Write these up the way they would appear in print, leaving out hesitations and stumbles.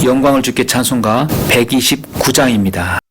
영광을 주께 찬송가 129장입니다.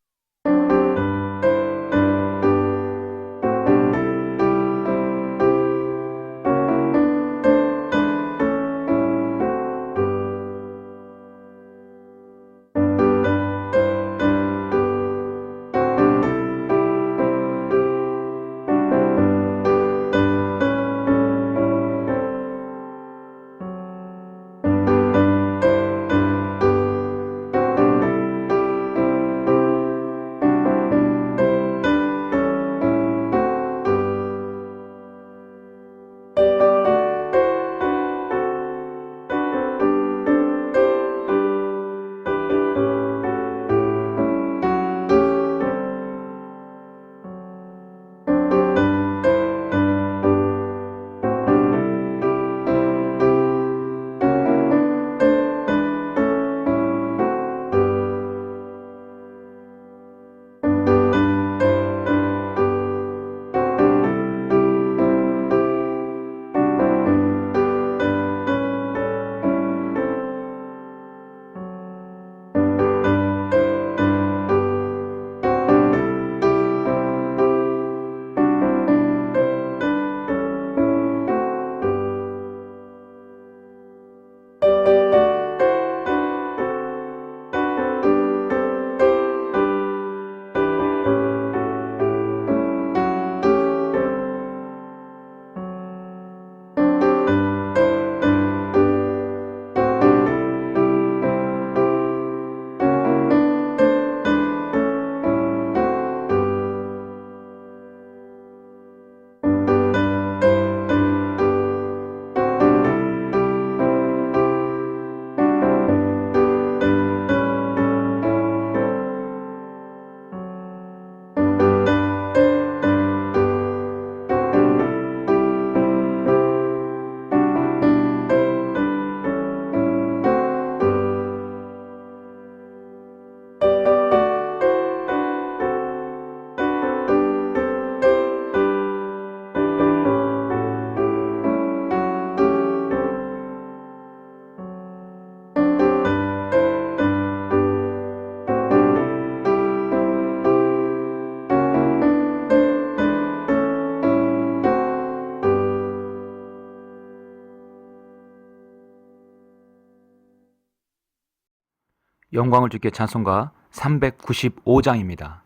영광을 주께 찬송가 395장입니다.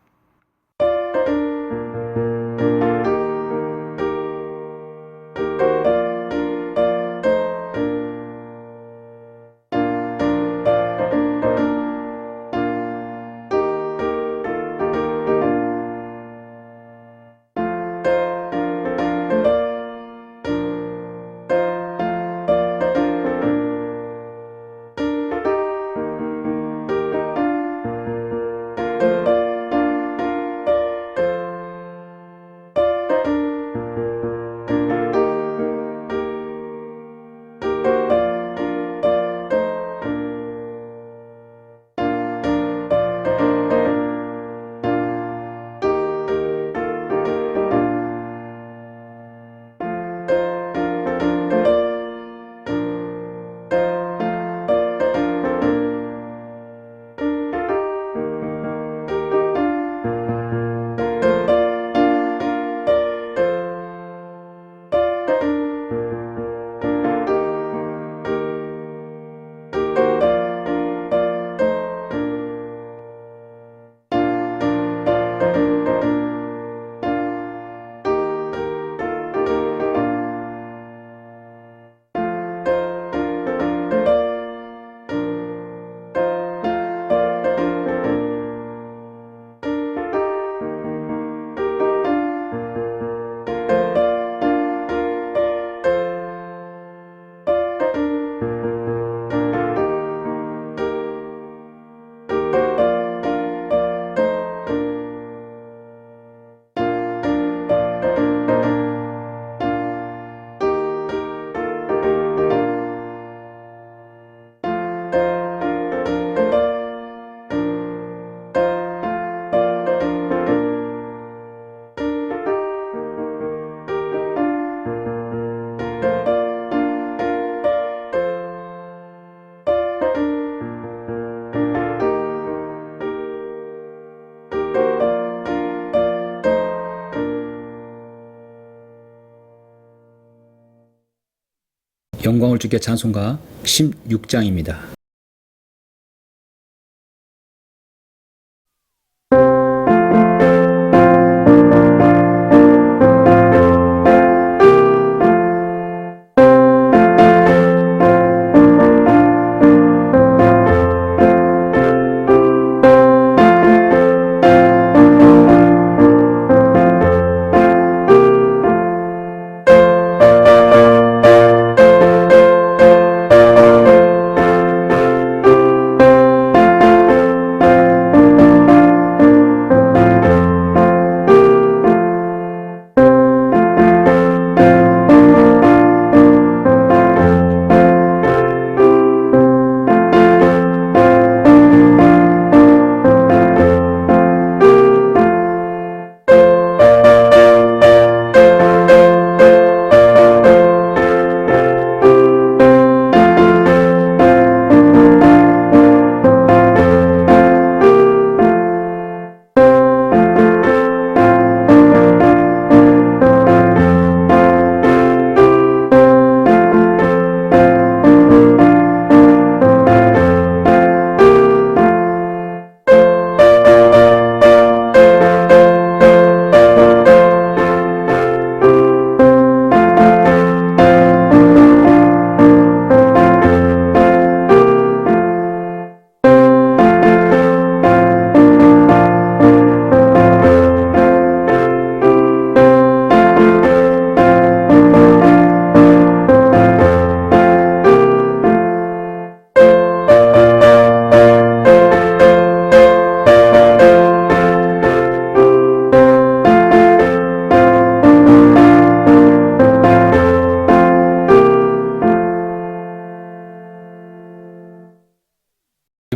영광을 주께 찬송가 16장입니다.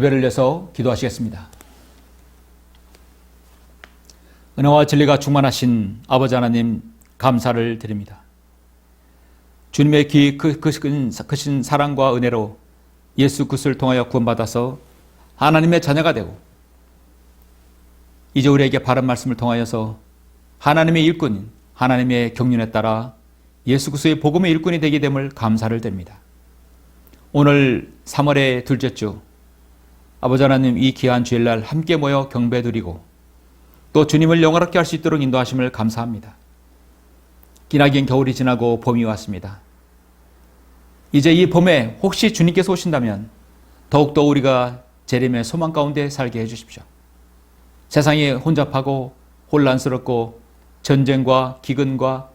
예배를 위해서 기도하시겠습니다. 은혜와 진리가 충만하신 아버지 하나님 감사를 드립니다. 주님의 크신 사랑과 은혜로 예수 그리스도를 통하여 구원받아서 하나님의 자녀가 되고 이제 우리에게 바른 말씀을 통하여서 하나님의 일꾼, 하나님의 경륜에 따라 예수 그리스도의 복음의 일꾼이 되게 됨을 감사를 드립니다. 오늘 3월의 둘째 주 아버지 하나님 이 귀한 주일날 함께 모여 경배드리고 또 주님을 영화롭게 할 수 있도록 인도하심을 감사합니다. 기나긴 겨울이 지나고 봄이 왔습니다. 이제 이 봄에 혹시 주님께서 오신다면 더욱더 우리가 재림의 소망 가운데 살게 해주십시오. 세상이 혼잡하고 혼란스럽고 전쟁과 기근과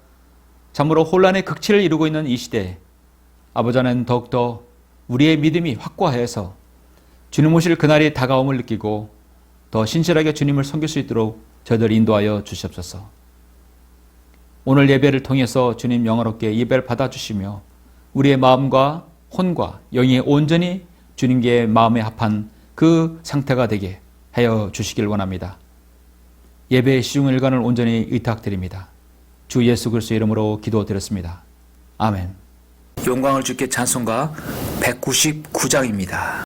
참으로 혼란의 극치를 이루고 있는 이 시대에 아버지 하나님 더욱더 우리의 믿음이 확고해서 주님 오실 그날이 다가옴을 느끼고 더 신실하게 주님을 섬길 수 있도록 저희들 인도하여 주시옵소서. 오늘 예배를 통해서 주님 영화롭게 예배를 받아주시며 우리의 마음과 혼과 영이 온전히 주님께 마음에 합한 그 상태가 되게 하여 주시길 원합니다. 예배의 시중 일관을 온전히 의탁드립니다. 주 예수 그리스도의 이름으로 기도드렸습니다. 아멘. 영광을 주께 찬송가 199장입니다.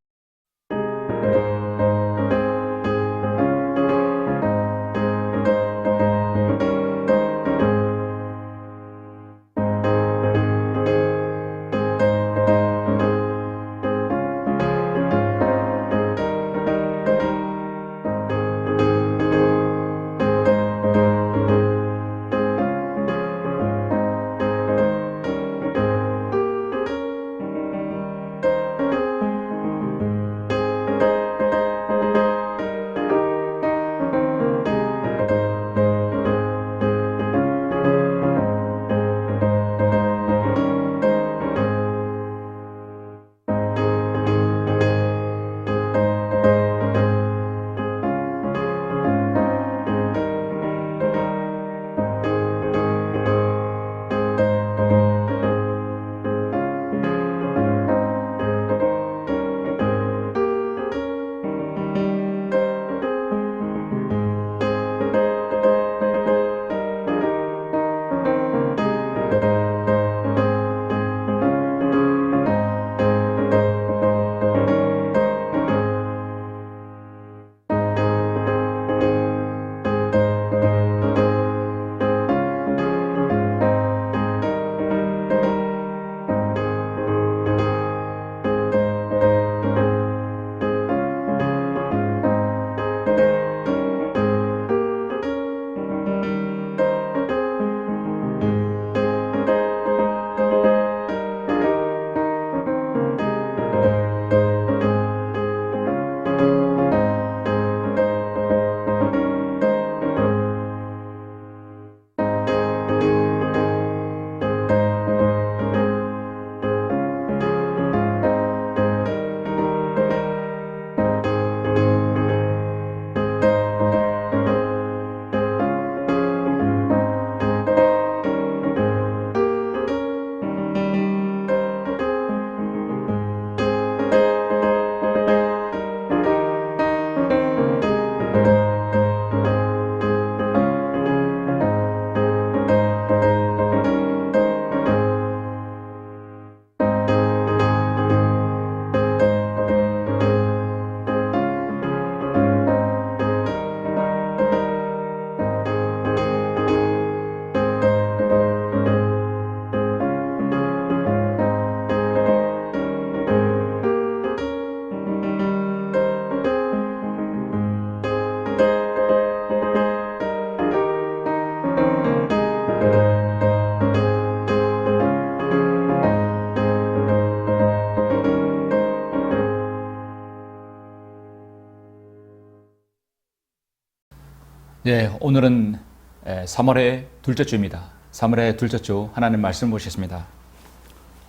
네, 오늘은 3월의 둘째 주입니다. 3월의 둘째 주 하나님 말씀 보시겠습니다.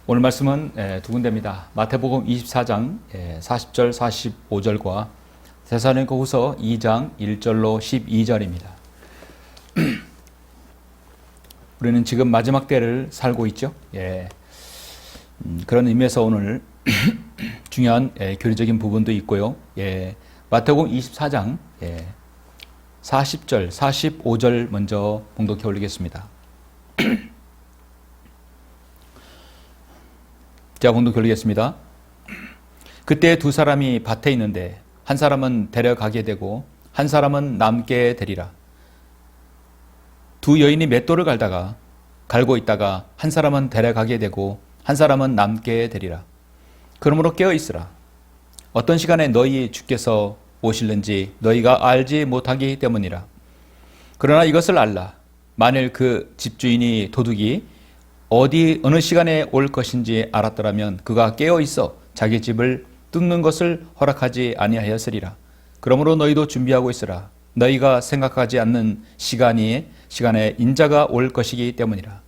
오늘 말씀은 두 군데입니다. 마태복음 24장 40절 45절과 데살로니가후서 2장 1절로 12절입니다. 우리는 지금 마지막 때를 살고 있죠. 그런 의미에서 오늘 중요한 교리적인 부분도 있고요. 마태복음 24장 40절, 45절 먼저 봉독해 올리겠습니다. 제가 봉독해 올리겠습니다. 그때 두 사람이 밭에 있는데 한 사람은 데려가게 되고 한 사람은 남게 되리라. 두 여인이 맷돌을 갈고 있다가 한 사람은 데려가게 되고 한 사람은 남게 되리라. 그러므로 깨어 있으라. 어떤 시간에 너희 주께서 오실는지 너희가 알지 못하기 때문이라. 그러나 이것을 알라. 만일 그 집주인이 도둑이 어느 시간에 올 것인지 알았더라면 그가 깨어 있어 자기 집을 뜯는 것을 허락하지 아니하였으리라. 그러므로 너희도 준비하고 있으라. 너희가 생각하지 않는 시간에 인자가 올 것이기 때문이라.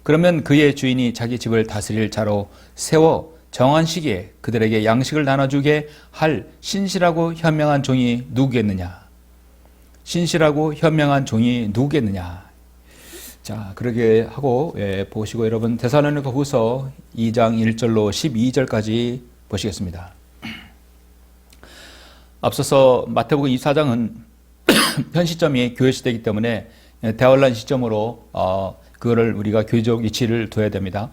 그러면 그의 주인이 자기 집을 다스릴 자로 세워 정한 시기에 그들에게 양식을 나눠주게 할 신실하고 현명한 종이 누구겠느냐? 신실하고 현명한 종이 누구겠느냐? 자, 그러게 하고 보시고 여러분 데살로니가후서 2장 1절로 12절까지 보시겠습니다. 앞서서 마태복음 24장은 현 시점이 교회 시대이기 때문에 대환란 시점으로 그거를 우리가 교회적 위치를 둬야 됩니다.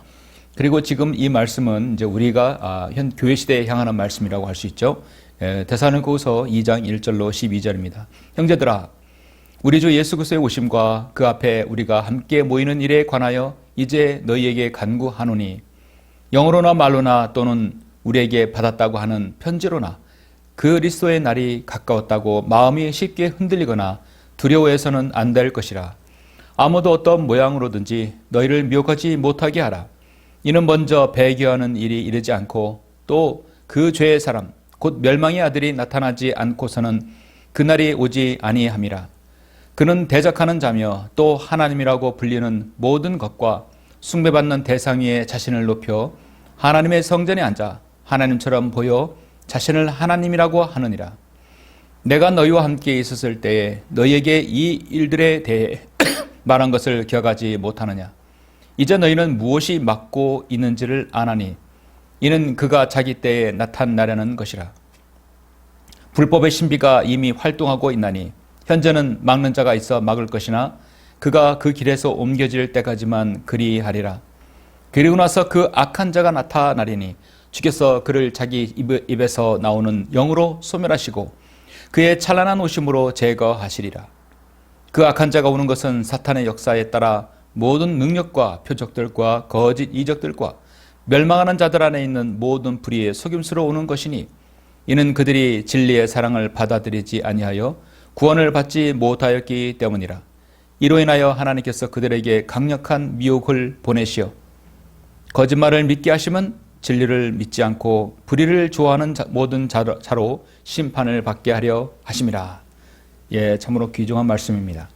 그리고 지금 이 말씀은 이제 우리가 현 교회 시대에 향하는 말씀이라고 할 수 있죠. 데살로니가후서 2장 1절로 12절입니다. 형제들아, 우리 주 예수 그리스도의 오심과 그 앞에 우리가 함께 모이는 일에 관하여 이제 너희에게 간구하노니 영어로나 말로나 또는 우리에게 받았다고 하는 편지로나 그리스도의 날이 가까웠다고 마음이 쉽게 흔들리거나 두려워해서는 안 될 것이라. 아무도 어떤 모양으로든지 너희를 미혹하지 못하게 하라. 이는 먼저 배교하는 일이 이르지 않고 또 그 죄의 사람 곧 멸망의 아들이 나타나지 않고서는 그날이 오지 아니함이라. 그는 대적하는 자며 또 하나님이라고 불리는 모든 것과 숭배받는 대상 위에 자신을 높여 하나님의 성전에 앉아 하나님처럼 보여 자신을 하나님이라고 하느니라. 내가 너희와 함께 있었을 때에 너희에게 이 일들에 대해 말한 것을 기억하지 못하느냐. 이제 너희는 무엇이 막고 있는지를 아나니 이는 그가 자기 때에 나타나려는 것이라. 불법의 신비가 이미 활동하고 있나니 현재는 막는 자가 있어 막을 것이나 그가 그 길에서 옮겨질 때까지만 그리하리라. 그리고 나서 그 악한 자가 나타나리니 주께서 그를 자기 입에서 나오는 영으로 소멸하시고 그의 찬란한 오심으로 제거하시리라. 그 악한 자가 오는 것은 사탄의 역사에 따라 모든 능력과 표적들과 거짓 이적들과 멸망하는 자들 안에 있는 모든 불의의 속임수로 오는 것이니 이는 그들이 진리의 사랑을 받아들이지 아니하여 구원을 받지 못하였기 때문이라. 이로 인하여 하나님께서 그들에게 강력한 미혹을 보내시어 거짓말을 믿게 하시면 진리를 믿지 않고 불의를 좋아하는 모든 자로 심판을 받게 하려 하심이라. 참으로 귀중한 말씀입니다.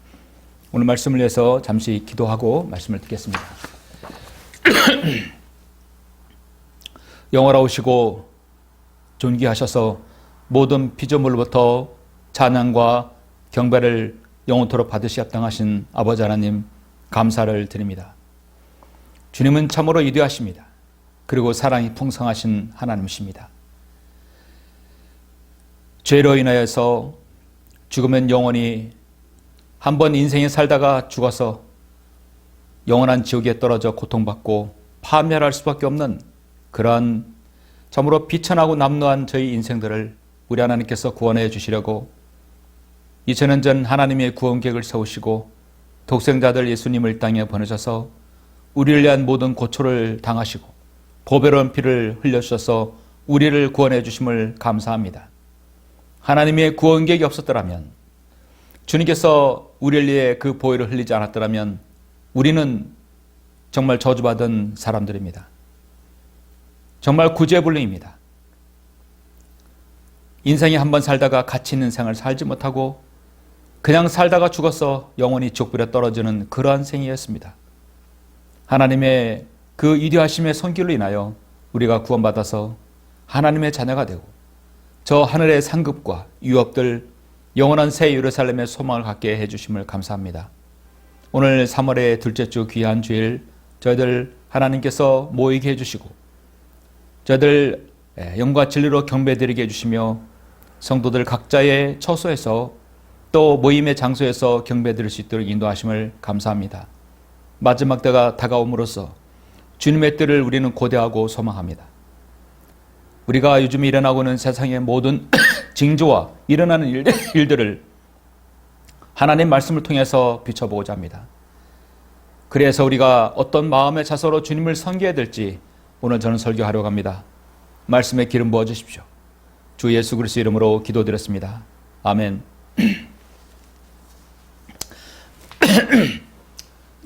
오늘 말씀을 위해서 잠시 기도하고 말씀을 듣겠습니다. 영원하시고 존귀하셔서 모든 피조물로부터 찬양과 경배를 영원토록 받으시 합당하신 아버지 하나님 감사를 드립니다. 주님은 참으로 위대하십니다. 그리고 사랑이 풍성하신 하나님이십니다. 죄로 인하여서 죽으면 영원히 한 번 인생에 살다가 죽어서 영원한 지옥에 떨어져 고통받고 파멸할 수밖에 없는 그러한 참으로 비천하고 남루한 저희 인생들을 우리 하나님께서 구원해 주시려고 2000년 전 하나님의 구원 계획을 세우시고 독생자들 예수님을 땅에 보내셔서 우리를 위한 모든 고초를 당하시고 보배로운 피를 흘려주셔서 우리를 구원해 주심을 감사합니다. 하나님의 구원 계획이 없었더라면, 주님께서 우리를 위해 그 보혈을 흘리지 않았더라면 우리는 정말 저주받은 사람들입니다. 정말 구제불능입니다. 인생에 한번 살다가 가치 있는 생을 살지 못하고 그냥 살다가 죽어서 영원히 지옥불에 떨어지는 그러한 생이었습니다. 하나님의 그 위대하심의 손길로 인하여 우리가 구원받아서 하나님의 자녀가 되고 저 하늘의 상급과 유업들 영원한 새 예루살렘의 소망을 갖게 해주심을 감사합니다. 오늘 3월의 둘째 주 귀한 주일 저희들 하나님께서 모이게 해주시고 저희들 영과 진리로 경배드리게 해주시며 성도들 각자의 처소에서 또 모임의 장소에서 경배드릴 수 있도록 인도하심을 감사합니다. 마지막 때가 다가옴으로써 주님의 때를 우리는 고대하고 소망합니다. 우리가 요즘 일어나고 있는 세상의 모든 징조와 일어나는 일들을 하나님 말씀을 통해서 비춰보고자 합니다. 그래서 우리가 어떤 마음의 자세로 주님을 섬겨야 될지 오늘 저는 설교하려고 합니다. 말씀에 기름 부어주십시오. 주 예수 그리스도 이름으로 기도드렸습니다. 아멘.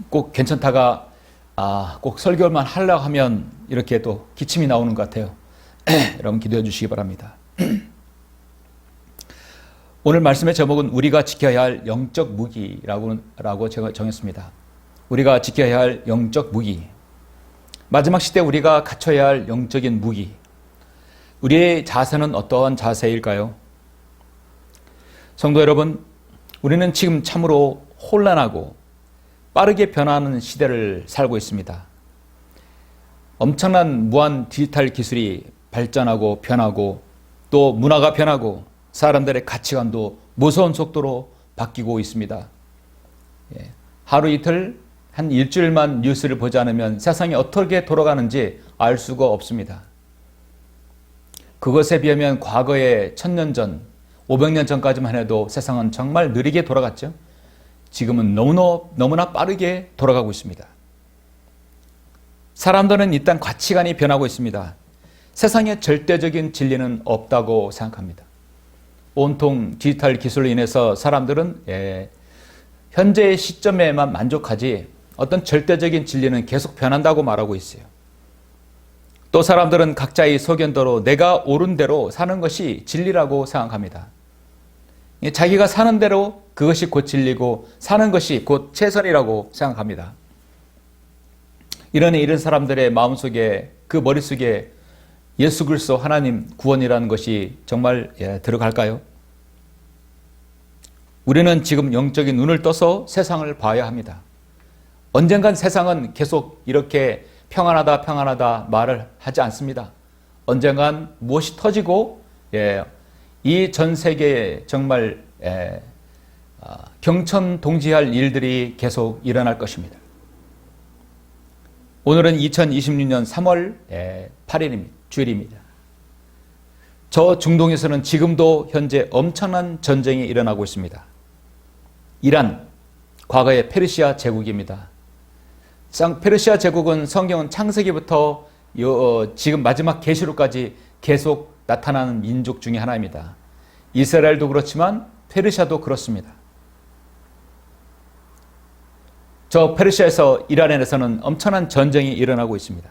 꼭 괜찮다가 꼭 설교만 하려고 하면 이렇게 또 기침이 나오는 것 같아요. 여러분 기도해 주시기 바랍니다. 오늘 말씀의 제목은 우리가 지켜야 할 영적 무기라고 제가 정했습니다. 우리가 지켜야 할 영적 무기. 마지막 시대 우리가 갖춰야 할 영적인 무기. 우리의 자세는 어떠한 자세일까요? 성도 여러분, 우리는 지금 참으로 혼란하고 빠르게 변하는 시대를 살고 있습니다. 엄청난 무한 디지털 기술이 발전하고 변하고 또 문화가 변하고 사람들의 가치관도 무서운 속도로 바뀌고 있습니다. 하루 이틀 한 일주일만 뉴스를 보지 않으면 세상이 어떻게 돌아가는지 알 수가 없습니다. 그것에 비하면 과거에 1000년 전, 500년 전까지만 해도 세상은 정말 느리게 돌아갔죠. 지금은 너무나 빠르게 돌아가고 있습니다. 사람들은 일단 가치관이 변하고 있습니다. 세상에 절대적인 진리는 없다고 생각합니다. 온통 디지털 기술로 인해서 사람들은 현재의 시점에만 만족하지 어떤 절대적인 진리는 계속 변한다고 말하고 있어요. 또 사람들은 각자의 소견대로 내가 옳은 대로 사는 것이 진리라고 생각합니다. 자기가 사는 대로 그것이 곧 진리고 사는 것이 곧 최선이라고 생각합니다. 이런 사람들의 마음속에 그 머릿속에 예수 그리스도 하나님 구원이라는 것이 정말 들어갈까요? 우리는 지금 영적인 눈을 떠서 세상을 봐야 합니다. 언젠간 세상은 계속 이렇게 평안하다 말을 하지 않습니다. 언젠간 무엇이 터지고 이 전 세계에 정말 경천동지할 일들이 계속 일어날 것입니다. 오늘은 2026년 3월 8일입니다. 주일입니다. 저 중동에서는 지금도 현재 엄청난 전쟁이 일어나고 있습니다. 이란, 과거의 페르시아 제국입니다. 페르시아 제국은 성경은 창세기부터 지금 마지막 계시록까지 계속 나타나는 민족 중에 하나입니다. 이스라엘도 그렇지만 페르시아도 그렇습니다. 저 페르시아에서 이란에서는 엄청난 전쟁이 일어나고 있습니다.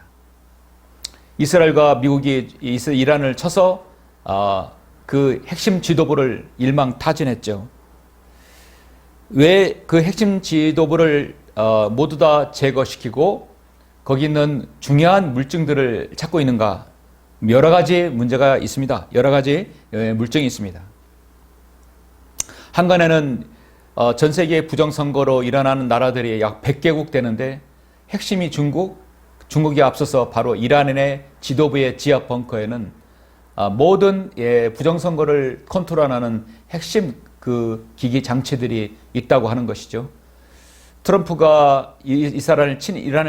이스라엘과 미국이 이란을 쳐서 그 핵심 지도부를 일망타진했죠. 왜 그 핵심 지도부를 모두 다 제거시키고 거기 있는 중요한 물증들을 찾고 있는가? 여러 가지 문제가 있습니다. 여러 가지 물증이 있습니다. 한간에는 전 세계 부정선거로 일어나는 나라들이 약 100개국 되는데 핵심이 중국이 앞서서 바로 이란의 지도부의 지하 벙커에는 모든 부정선거를 컨트롤하는 핵심 그 기기 장치들이 있다고 하는 것이죠. 트럼프가 이란을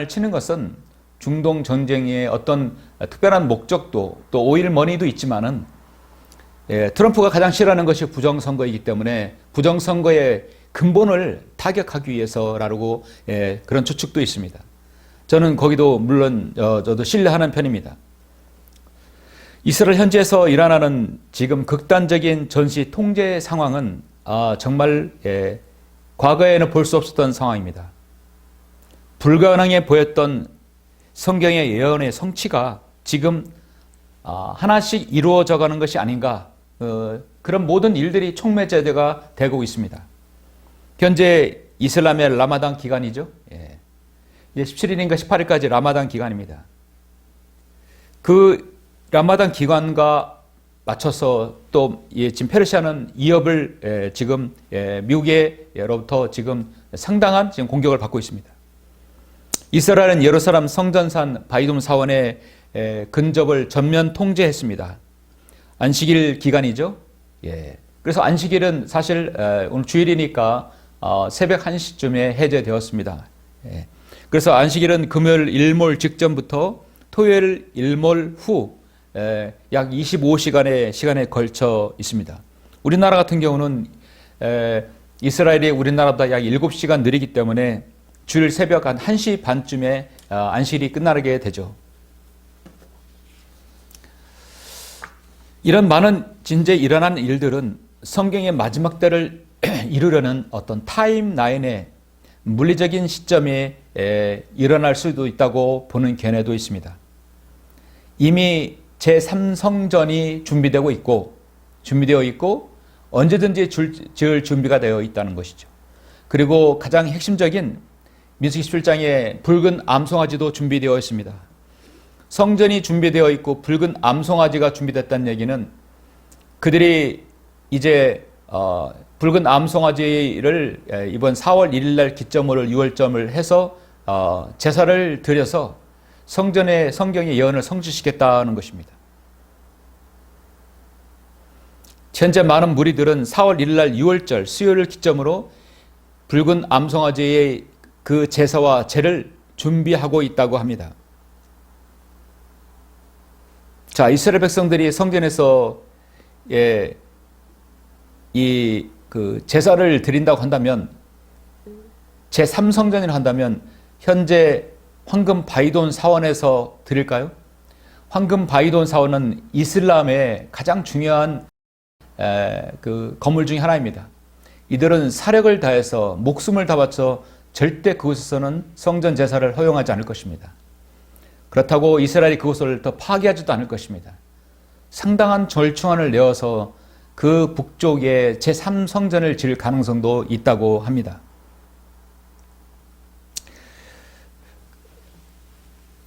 치는 것은 중동 전쟁의 어떤 특별한 목적도 또 오일 머니도 있지만은 트럼프가 가장 싫어하는 것이 부정선거이기 때문에 부정선거의 근본을 타격하기 위해서라고 그런 추측도 있습니다. 저는 거기도 물론 저도 신뢰하는 편입니다. 이스라엘 현지에서 일어나는 지금 극단적인 전시 통제 상황은 정말 과거에는 볼 수 없었던 상황입니다. 불가능해 보였던 성경의 예언의 성취가 지금 하나씩 이루어져 가는 것이 아닌가, 그런 모든 일들이 촉매제대가 되고 있습니다. 현재 이슬람의 라마단 기간이죠. 예. 이제 17일인가 18일까지 라마단 기간입니다. 그 라마단 기간과 맞춰서 또 지금 페르시아는 이업을 지금 미국으로부터 지금 상당한 지금 공격을 받고 있습니다. 이스라엘은 예루살렘 성전산 바이돔 사원의 근접을 전면 통제했습니다. 안식일 기간이죠. 예. 그래서 안식일은 사실 오늘 주일이니까 새벽 1시쯤에 해제되었습니다. 예. 그래서 안식일은 금요일 일몰 직전부터 토요일 일몰 후 약 25시간의 시간에 걸쳐 있습니다. 우리나라 같은 경우는 이스라엘이 우리나라보다 약 7시간 느리기 때문에 주일 새벽 한 1시 반쯤에 안식일이 끝나게 되죠. 이런 많은 진짜 일어난 일들은 성경의 마지막 때를 이루려는 어떤 타임라인의 물리적인 시점에 일어날 수도 있다고 보는 견해도 있습니다. 이미 제3성전이 준비되어 있고 언제든지 지을 준비가 되어 있다는 것이죠. 그리고 가장 핵심적인 민수기 17장에 붉은 암송아지도 준비되어 있습니다. 성전이 준비되어 있고 붉은 암송아지가 준비됐다는 얘기는 그들이 이제 붉은 암송아지를 이번 4월 1일 날 기점으로 6월점을 해서 제사를 드려서 성전의 성경의 예언을 성취시켰다는 것입니다. 현재 많은 무리들은 4월 1일 날 6월절 수요일을 기점으로 붉은 암송아지의 그 제사와 제를 준비하고 있다고 합니다. 자, 이스라엘 백성들이 성전에서 그 제사를 드린다고 한다면 제3성전을 한다면 현재 황금 바이돈 사원에서 드릴까요? 황금 바이돈 사원은 이슬람의 가장 중요한 그 건물 중에 하나입니다. 이들은 사력을 다해서 목숨을 다 바쳐 절대 그곳에서는 성전 제사를 허용하지 않을 것입니다. 그렇다고 이스라엘이 그곳을 더 파괴하지도 않을 것입니다. 상당한 절충안을 내어서 그 북쪽에 제3성전을 지을 가능성도 있다고 합니다.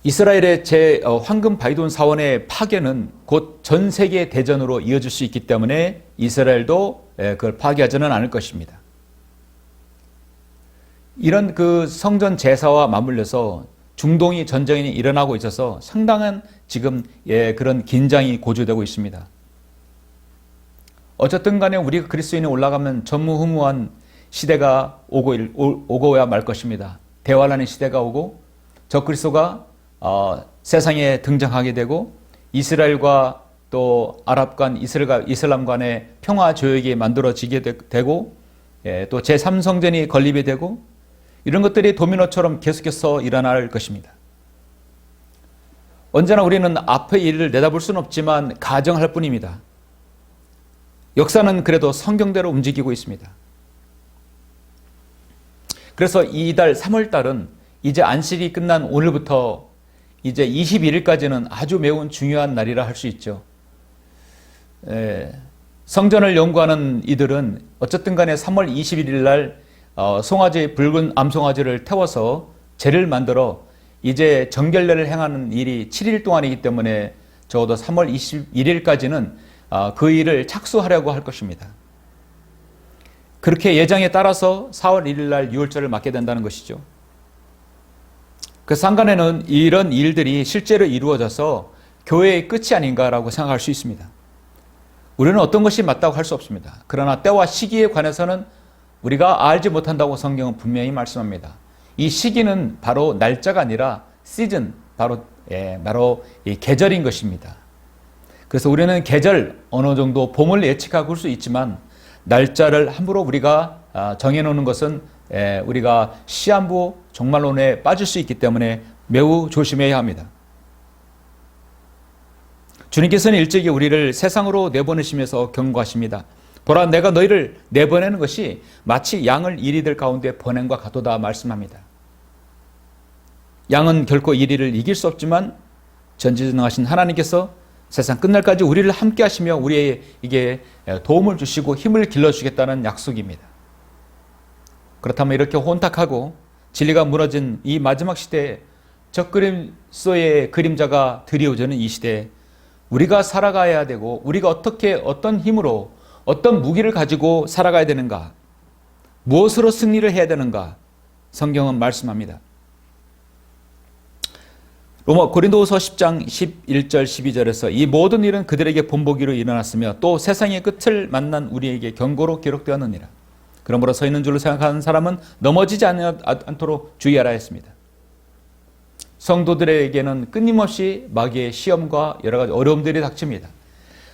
이스라엘의 황금 바이돈 사원의 파괴는 곧 전 세계 대전으로 이어질 수 있기 때문에 이스라엘도 그걸 파괴하지는 않을 것입니다. 이런 그 성전 제사와 맞물려서 중동이 전쟁이 일어나고 있어서 상당한 지금 그런 긴장이 고조되고 있습니다. 어쨌든 간에 우리가 그리스도인이 올라가면 전무후무한 시대가 오고야 말 것입니다. 대환란의 시대가 오고 적그리스도가 세상에 등장하게 되고 이스라엘과 또 아랍 간 이슬람 간의 평화 조약이 만들어지게 되고 또 제3성전이 건립이 되고 이런 것들이 도미노처럼 계속해서 일어날 것입니다. 언제나 우리는 앞의 일을 내다볼 수는 없지만 가정할 뿐입니다. 역사는 그래도 성경대로 움직이고 있습니다. 그래서 이달 3월달은 이제 안식이 끝난 오늘부터 이제 21일까지는 아주 매우 중요한 날이라 할 수 있죠. 성전을 연구하는 이들은 어쨌든 간에 3월 21일 날 송아지 붉은 암송아지를 태워서 제를 만들어 이제 정결례를 행하는 일이 7일 동안이기 때문에 적어도 3월 21일까지는 그 일을 착수하려고 할 것입니다. 그렇게 예정에 따라서 4월 1일 날 6월절을 맞게 된다는 것이죠. 그 상간에는 이런 일들이 실제로 이루어져서 교회의 끝이 아닌가라고 생각할 수 있습니다. 우리는 어떤 것이 맞다고 할 수 없습니다. 그러나 때와 시기에 관해서는 우리가 알지 못한다고 성경은 분명히 말씀합니다. 이 시기는 바로 날짜가 아니라 시즌, 바로 이 계절인 것입니다. 그래서 우리는 계절, 어느 정도 봄을 예측하고 올 수 있지만 날짜를 함부로 우리가 정해놓는 것은 우리가 시한부 종말론에 빠질 수 있기 때문에 매우 조심해야 합니다. 주님께서는 일찍이 우리를 세상으로 내보내시면서 경고하십니다. 보라, 내가 너희를 내보내는 것이 마치 양을 이리들 가운데 보냄과 같도다 말씀합니다. 양은 결코 이리를 이길 수 없지만 전지전능하신 하나님께서 세상 끝날까지 우리를 함께 하시며 우리에게 도움을 주시고 힘을 길러주겠다는 약속입니다. 그렇다면 이렇게 혼탁하고 진리가 무너진 이 마지막 시대에 적그리스도의 그림자가 드리워지는 이 시대에 우리가 살아가야 되고 우리가 어떻게 어떤 힘으로 어떤 무기를 가지고 살아가야 되는가, 무엇으로 승리를 해야 되는가 성경은 말씀합니다. 고린도후서 10장 11절 12절에서 이 모든 일은 그들에게 본보기로 일어났으며 또 세상의 끝을 만난 우리에게 경고로 기록되었느니라. 그러므로 서 있는 줄로 생각하는 사람은 넘어지지 않도록 주의하라 했습니다. 성도들에게는 끊임없이 마귀의 시험과 여러 가지 어려움들이 닥칩니다.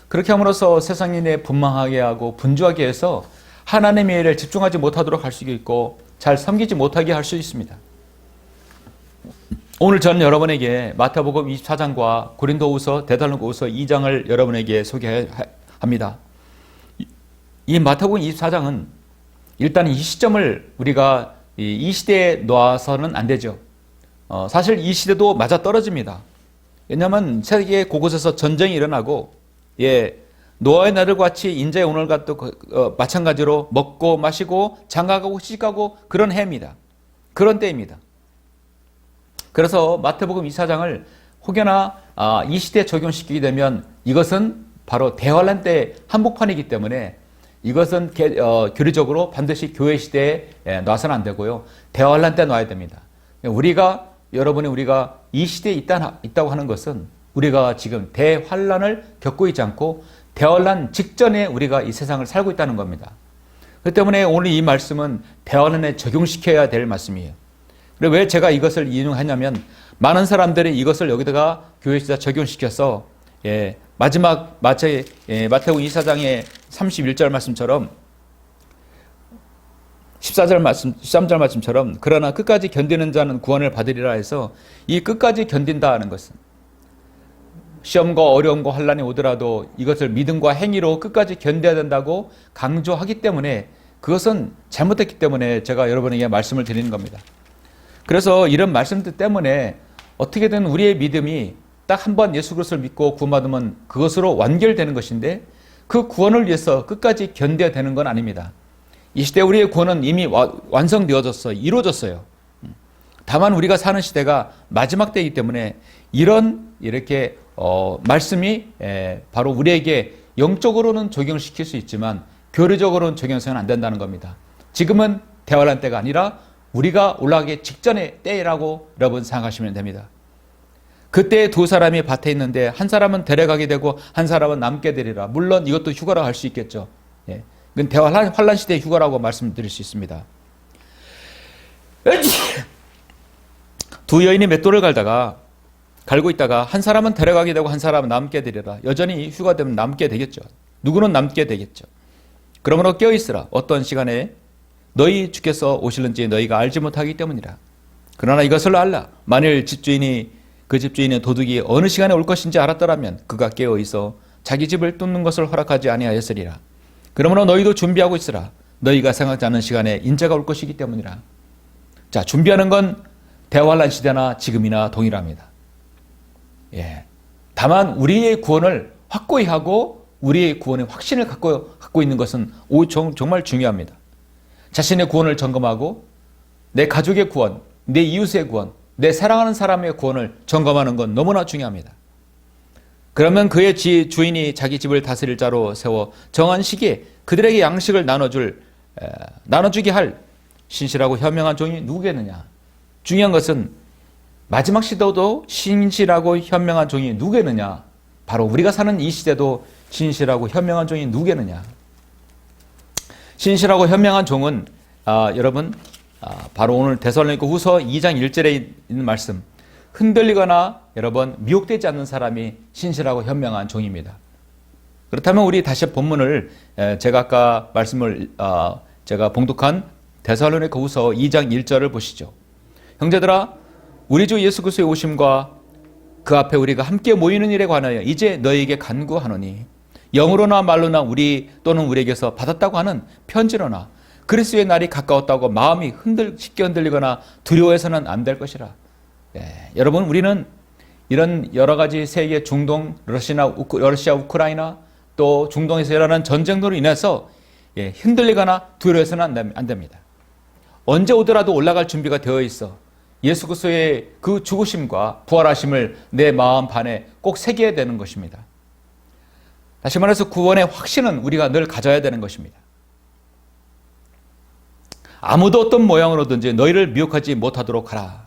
그렇게 함으로써 세상이 내 분망하게 하고 분주하게 해서 하나님의 일에 집중하지 못하도록 할 수 있고 잘 섬기지 못하게 할 수 있습니다. 오늘 저는 여러분에게 마태복음 24장과 고린도후서, 데살로니가후서 2장을 여러분에게 소개합니다. 이 마태복음 24장은 일단 이 시점을 우리가 이 시대에 놓아서는 안 되죠. 사실 이 시대도 맞아떨어집니다. 왜냐하면 세계 곳곳에서 전쟁이 일어나고 노아의 날과 같이 인자의 오늘과 또 마찬가지로 먹고 마시고 장가가고 시집가고 그런 해입니다. 그런 때입니다. 그래서 마태복음 24장을 혹여나 이 시대에 적용시키게 되면 이것은 바로 대환란 때 한복판이기 때문에 이것은 교리적으로 반드시 교회 시대에 놔서는 안 되고요. 대환란 때 놔야 됩니다. 우리가 이 시대에 있다고 하는 것은 우리가 지금 대환란을 겪고 있지 않고 대환란 직전에 우리가 이 세상을 살고 있다는 겁니다. 그렇기 때문에 오늘 이 말씀은 대환란에 적용시켜야 될 말씀이에요. 그리고 왜 제가 이것을 인용하냐면 많은 사람들이 이것을 여기다가 교회에다 적용시켜서 마지막 마태복음 24장의 31절 말씀처럼 13절 말씀처럼 그러나 끝까지 견디는 자는 구원을 받으리라 해서 이 끝까지 견딘다는 것은 시험과 어려움과 환난이 오더라도 이것을 믿음과 행위로 끝까지 견뎌야 된다고 강조하기 때문에 그것은 잘못됐기 때문에 제가 여러분에게 말씀을 드리는 겁니다. 그래서 이런 말씀들 때문에 어떻게든 우리의 믿음이 딱 한 번 예수 그리스도를 믿고 구원받으면 그것으로 완결되는 것인데 그 구원을 위해서 끝까지 견뎌야 되는 건 아닙니다. 이 시대 우리의 구원은 이미 완성되어졌어요. 이루어졌어요. 다만 우리가 사는 시대가 마지막 때이기 때문에 이렇게 말씀이 바로 우리에게 영적으로는 적용시킬 수 있지만 교리적으로는 적용해서는 안 된다는 겁니다. 지금은 대환란 때가 아니라 우리가 올라가기 직전의 때라고 여러분 생각하시면 됩니다. 그때 두 사람이 밭에 있는데 한 사람은 데려가게 되고 한 사람은 남게 되리라. 물론 이것도 휴가라고 할 수 있겠죠. 이건 대환란 시대의 휴가라고 말씀드릴 수 있습니다. 두 여인이 맷돌을 갈고 있다가 한 사람은 데려가게 되고 한 사람은 남게 되리라. 여전히 휴가 되면 남게 되겠죠. 누구는 남게 되겠죠. 그러므로 깨어있으라. 어떤 시간에 너희 주께서 오실는지 너희가 알지 못하기 때문이라. 그러나 이것을 알라. 만일 그 집주인의 도둑이 어느 시간에 올 것인지 알았더라면 그가 깨어 있어 자기 집을 뚫는 것을 허락하지 아니하였으리라. 그러므로 너희도 준비하고 있으라. 너희가 생각지 않는 시간에 인자가 올 것이기 때문이라. 자, 준비하는 건 대환란 시대나 지금이나 동일합니다. 다만 우리의 구원을 확고히 하고 우리의 구원의 확신을 갖고 있는 것은 정말 중요합니다. 자신의 구원을 점검하고 내 가족의 구원, 내 이웃의 구원, 내 사랑하는 사람의 구원을 점검하는 건 너무나 중요합니다. 그러면 그의 주인이 자기 집을 다스릴 자로 세워 정한 시기에 그들에게 양식을 나눠주게 할 신실하고 현명한 종이 누구겠느냐. 중요한 것은 마지막 시대도 신실하고 현명한 종이 누구겠느냐. 바로 우리가 사는 이 시대도 신실하고 현명한 종이 누구겠느냐. 신실하고 현명한 종은 여러분 바로 오늘 데살로니가후서 2장 1절에 있는 말씀, 흔들리거나 여러분 미혹되지 않는 사람이 신실하고 현명한 종입니다. 그렇다면 우리 다시 본문을 제가 아까 제가 봉독한 데살로니가후서 2장 1절을 보시죠. 형제들아, 우리 주 예수 그리스도의 오심과 그 앞에 우리가 함께 모이는 일에 관하여 이제 너희에게 간구하노니 영으로나 말로나 또는 우리에게서 받았다고 하는 편지로나 그리스도의 날이 가까웠다고 마음이 쉽게 흔들리거나 두려워해서는 안 될 것이라. 여러분, 우리는 이런 여러 가지 세계 중동, 러시아, 우크라이나 또 중동에서 일어나는 전쟁으로 인해서 흔들리거나 두려워해서는 안 됩니다. 언제 오더라도 올라갈 준비가 되어 있어. 예수 그리스도의 그 죽으심과 부활하심을 내 마음 반에 꼭 새겨야 되는 것입니다. 다시 말해서 구원의 확신은 우리가 늘 가져야 되는 것입니다. 아무도 어떤 모양으로든지 너희를 미혹하지 못하도록 하라.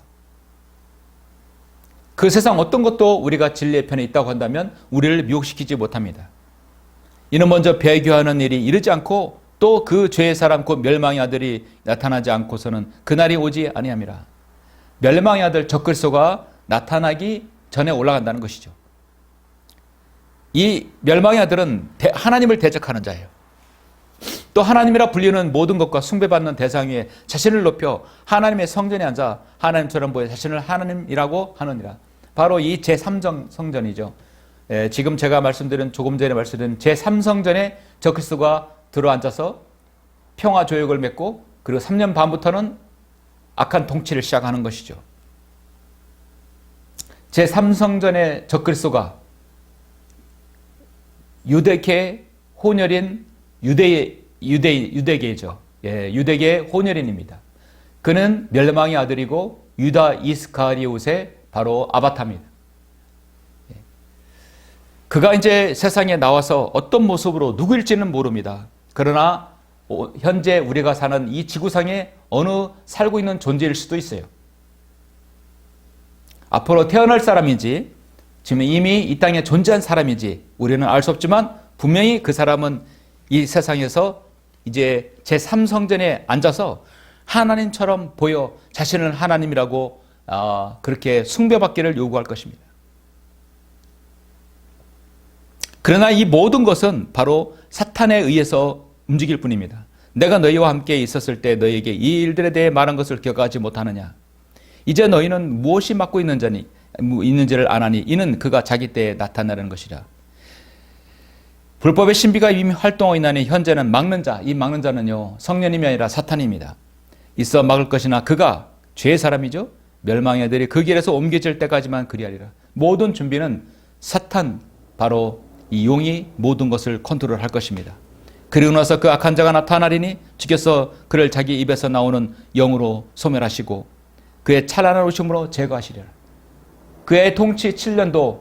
그 세상 어떤 것도 우리가 진리의 편에 있다고 한다면 우리를 미혹시키지 못합니다. 이는 먼저 배교하는 일이 이르지 않고 또 그 죄의 사람 곧 멸망의 아들이 나타나지 않고서는 그날이 오지 아니함이라. 멸망의 아들 적그리스도가 나타나기 전에 올라간다는 것이죠. 이 멸망의 아들은 하나님을 대적하는 자예요. 또 하나님이라 불리는 모든 것과 숭배받는 대상 위에 자신을 높여 하나님의 성전에 앉아 하나님처럼 보여 자신을 하나님이라고 하느니라. 바로 이 제3성전이죠. 지금 제가 말씀드린 조금 전에 말씀드린 제3성전에 적그리스도가 들어앉아서 평화 조약을 맺고 그리고 3년 반부터는 악한 통치를 시작하는 것이죠. 제3성전의 적그리스도가 유대계 혼혈인 유대계죠. 유대계의 혼혈인입니다. 그는 멸망의 아들이고 유다 이스카리옷의 바로 아바타입니다. 그가 이제 세상에 나와서 어떤 모습으로 누구일지는 모릅니다. 그러나 현재 우리가 사는 이 지구상에 어느 살고 있는 존재일 수도 있어요. 앞으로 태어날 사람인지 지금 이미 이 땅에 존재한 사람인지 우리는 알 수 없지만 분명히 그 사람은 이 세상에서 이제 제3성전에 앉아서 하나님처럼 보여 자신을 하나님이라고 그렇게 숭배받기를 요구할 것입니다. 그러나 이 모든 것은 바로 사탄에 의해서 움직일 뿐입니다. 내가 너희와 함께 있었을 때 너희에게 이 일들에 대해 말한 것을 기억하지 못하느냐. 이제 너희는 무엇이 맡고 있는지를 아나니 이는 그가 자기 때에 나타나는 것이라. 불법의 신비가 이미 활동하고 있나니 현재는 막는 자, 이 막는 자는요 성령님이 아니라 사탄입니다. 있어 막을 것이나 그가 죄의 사람이죠. 멸망의 아들이 그 길에서 옮겨질 때까지만 그리하리라. 모든 준비는 사탄, 바로 이 용이 모든 것을 컨트롤할 것입니다. 그리고 나서 그 악한 자가 나타나리니 주께서 그를 자기 입에서 나오는 영으로 소멸하시고 그의 찬란한 오심으로 제거하시리라. 그의 통치 7년도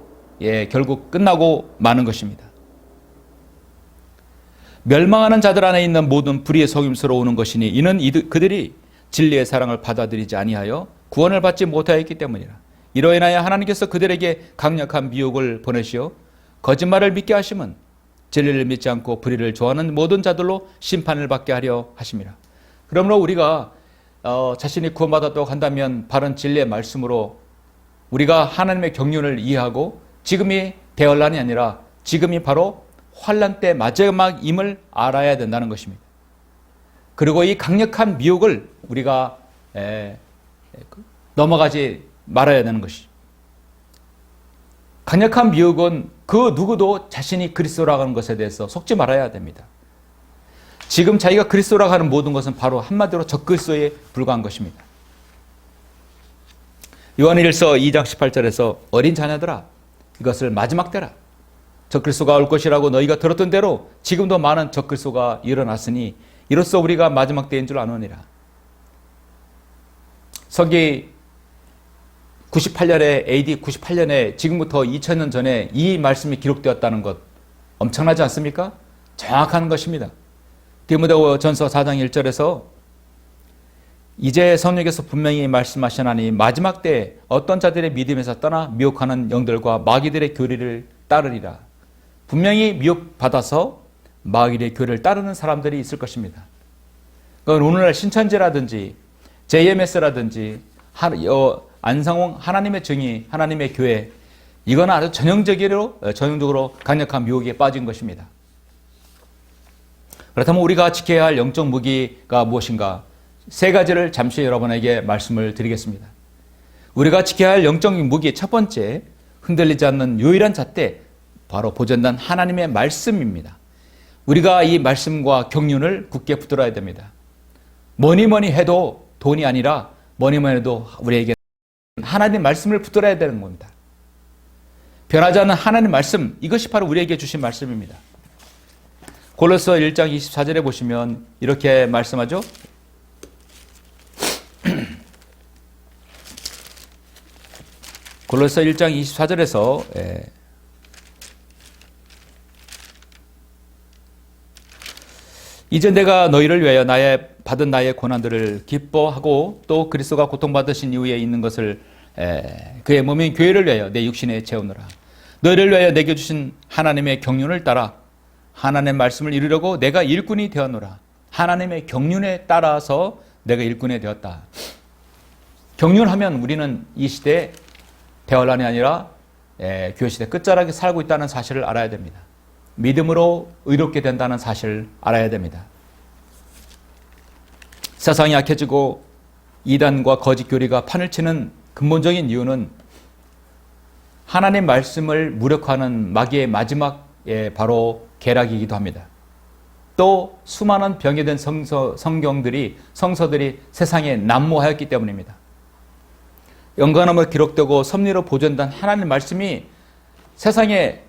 결국 끝나고 마는 것입니다. 멸망하는 자들 안에 있는 모든 불의의 속임수로 오는 것이니 이는 그들이 진리의 사랑을 받아들이지 아니하여 구원을 받지 못하였기 때문이라. 이로 인하여 하나님께서 그들에게 강력한 미혹을 보내시어 거짓말을 믿게 하심은 진리를 믿지 않고 불의를 좋아하는 모든 자들로 심판을 받게 하려 하심이라. 그러므로 우리가 자신이 구원받았다고 한다면 바른 진리의 말씀으로 우리가 하나님의 경륜을 이해하고 지금이 대환란이 아니라 지금이 바로 환란 때 마지막임을 알아야 된다는 것입니다. 그리고 이 강력한 미혹을 우리가 넘어가지 말아야 되는 것이죠. 강력한 미혹은 그 누구도 자신이 그리스도라고 하는 것에 대해서 속지 말아야 됩니다. 지금 자기가 그리스도라고 하는 모든 것은 바로 한마디로 적그리스도에 불과한 것입니다. 요한일서 2장 18절에서 어린 자녀들아 이것을 마지막 때라. 적그리스도가 올 것이라고 너희가 들었던 대로 지금도 많은 적그리스도가 일어났으니 이로써 우리가 마지막 때인 줄 아노니라. 서기 98년에 AD 98년에 지금부터 2000년 전에 이 말씀이 기록되었다는 것 엄청나지 않습니까? 정확한 것입니다. 디모데전서 4장 1절에서 이제 성령께서 분명히 말씀하시나니 마지막 때에 어떤 자들의 믿음에서 떠나 미혹하는 영들과 마귀들의 교리를 따르리라. 분명히 미혹받아서 마귀의 교리를 따르는 사람들이 있을 것입니다. 그건 오늘날 신천지라든지 JMS라든지 안상홍 하나님의 정의, 하나님의 교회, 이건 아주 전형적으로 강력한 미혹에 빠진 것입니다. 그렇다면 우리가 지켜야 할 영적 무기가 무엇인가? 세 가지를 잠시 여러분에게 말씀을 드리겠습니다. 우리가 지켜야 할 영적 무기 첫 번째, 흔들리지 않는 유일한 잣대, 바로 보존된 하나님의 말씀입니다. 우리가 이 말씀과 경륜을 굳게 붙들어야 됩니다. 뭐니 해도 돈이 아니라 뭐니 해도 우리에게 하나님 말씀을 붙들어야 되는 겁니다. 변하지 않는 하나님 말씀, 이것이 바로 우리에게 주신 말씀입니다. 골로새 1장 24절에 보시면 이렇게 말씀하죠. 골로새 1장 24절에서 이제 내가 너희를 위하여 받은 나의 고난들을 기뻐하고 또 그리스도가 고통받으신 이후에 있는 것을 그의 몸인 교회를 위하여 내 육신에 채우노라. 너희를 위하여 내게 주신 하나님의 경륜을 따라 하나님의 말씀을 이루려고 내가 일꾼이 되었노라. 하나님의 경륜에 따라서 내가 일꾼이 되었다. 경륜하면 우리는 이 시대에 대환란이 아니라 교회 시대 끝자락에 살고 있다는 사실을 알아야 됩니다. 믿음으로 의롭게 된다는 사실을 알아야 됩니다. 세상이 약해지고 이단과 거짓 교리가 판을 치는 근본적인 이유는 하나님의 말씀을 무력화하는 마귀의 마지막 바로 계략이기도 합니다. 또 수많은 병에 든 성서들이 세상에 난무하였기 때문입니다. 영광으로 기록되고 섭리로 보존된 하나님의 말씀이 세상에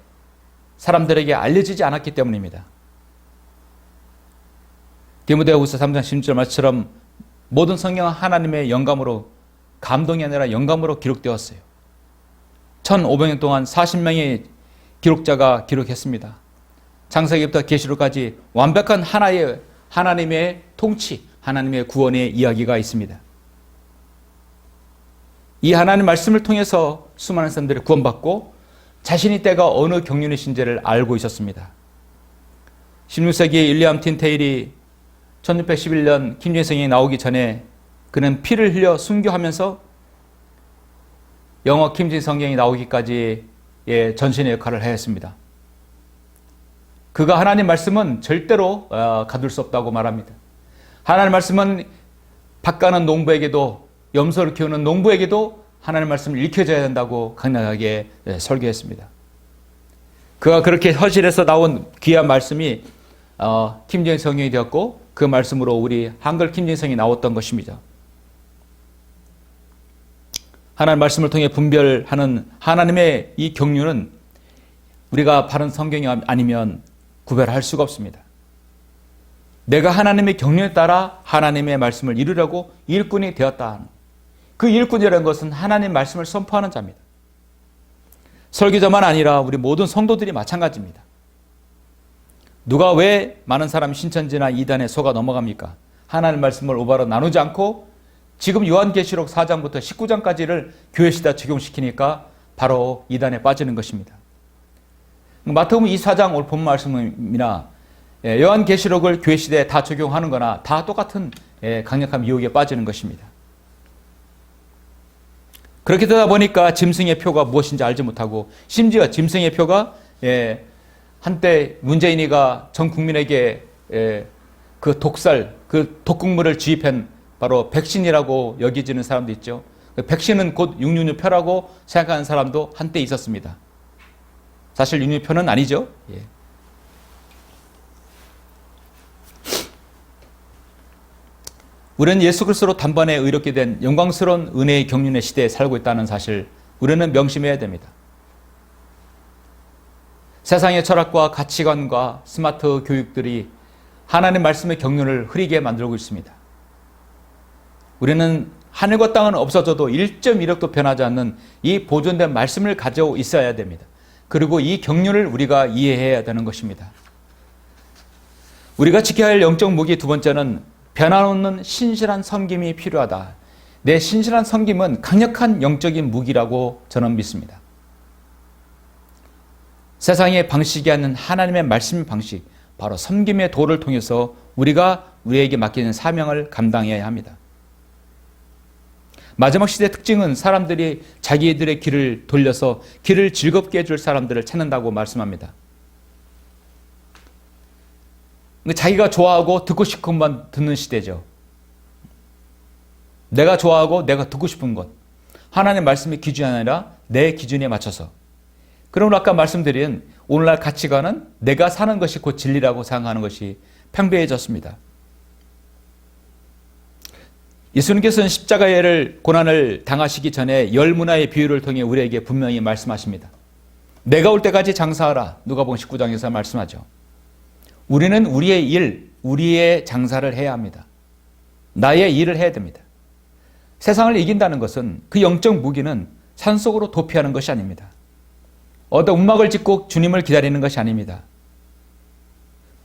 사람들에게 알려지지 않았기 때문입니다. 디모데후서 3장 16절 말씀처럼 모든 성경은 하나님의 영감으로, 감동이 아니라 영감으로 기록되었어요. 1500년 동안 40명의 기록자가 기록했습니다. 창세기부터 계시록까지 완벽한 하나님의 통치, 하나님의 구원의 이야기가 있습니다. 이 하나님 말씀을 통해서 수많은 사람들이 구원받고 자신이 때가 어느 경륜이신지를 알고 있었습니다. 16세기 윌리엄 틴테일이 1611년 김일성이 나오기 전에 그는 피를 흘려 순교하면서 영어 킴진 성경이 나오기까지의 전신의 역할을 했습니다. 그가 하나님 말씀은 절대로 가둘 수 없다고 말합니다. 하나님 말씀은 밭가는 농부에게도, 염소를 키우는 농부에게도 하나님 말씀을 읽혀줘야 된다고 강력하게 설교했습니다. 그가 그렇게 허실에서 나온 귀한 말씀이 김정일 성경이 되었고 그 말씀으로 우리 한글 김정일성이 나왔던 것입니다. 하나님 말씀을 통해 분별하는 하나님의 이 경륜은 우리가 바른 성경이 아니면 구별할 수가 없습니다. 내가 하나님의 경륜에 따라 하나님의 말씀을 이루려고 일꾼이 되었다. 그 일꾼이라는 것은 하나님 말씀을 선포하는 자입니다. 설교자만 아니라 우리 모든 성도들이 마찬가지입니다. 누가 왜 많은 사람이 신천지나 이단에 속아 넘어갑니까? 하나님 말씀을 올바로 나누지 않고 지금 요한계시록 4장부터 19장까지를 교회시다 적용시키니까 바로 이단에 빠지는 것입니다. 마태복음 24장 오늘 본 말씀이나 요한계시록을 교회시대에 다 적용하는 거나 다 똑같은 강력한 미혹에 빠지는 것입니다. 그렇게 되다 보니까 짐승의 표가 무엇인지 알지 못하고 심지어 짐승의 표가 한때 문재인이가 전 국민에게 그 독살, 그 독극물을 주입한 바로 백신이라고 여겨지는 사람도 있죠. 백신은 곧 666표라고 생각하는 사람도 한때 있었습니다. 사실 666표는 아니죠. 우리는 예수 그리스도로 단번에 의롭게 된 영광스러운 은혜의 경륜의 시대에 살고 있다는 사실 우리는 명심해야 됩니다. 세상의 철학과 가치관과 스마트 교육들이 하나님 말씀의 경륜을 흐리게 만들고 있습니다. 우리는 하늘과 땅은 없어져도 1.1억도 변하지 않는 이 보존된 말씀을 가지고 있어야 됩니다. 그리고 이 경륜을 우리가 이해해야 되는 것입니다. 우리가 지켜야 할 영적 무기 두 번째는 변함없는 신실한 섬김이 필요하다. 내 신실한 섬김은 강력한 영적인 무기라고 저는 믿습니다. 세상의 방식이 아닌 하나님의 말씀 방식, 바로 섬김의 도를 통해서 우리가 우리에게 맡기는 사명을 감당해야 합니다. 마지막 시대의 특징은 사람들이 자기들의 길을 돌려서 길을 즐겁게 해줄 사람들을 찾는다고 말씀합니다. 자기가 좋아하고 듣고 싶은 것만 듣는 시대죠. 내가 좋아하고 내가 듣고 싶은 것. 하나님의 말씀의 기준이 아니라 내 기준에 맞춰서. 그러므로 아까 말씀드린 오늘날 가치관은 내가 사는 것이 곧 진리라고 생각하는 것이 팽배해졌습니다. 예수님께서는 십자가의 고난을 당하시기 전에 열 문화의 비유를 통해 우리에게 분명히 말씀하십니다. 내가 올 때까지 장사하라. 누가복음 19장에서 말씀하죠. 우리는 우리의 일, 우리의 장사를 해야 합니다. 나의 일을 해야 됩니다. 세상을 이긴다는 것은 그 영적 무기는 산속으로 도피하는 것이 아닙니다. 어떤 움막을 짓고 주님을 기다리는 것이 아닙니다.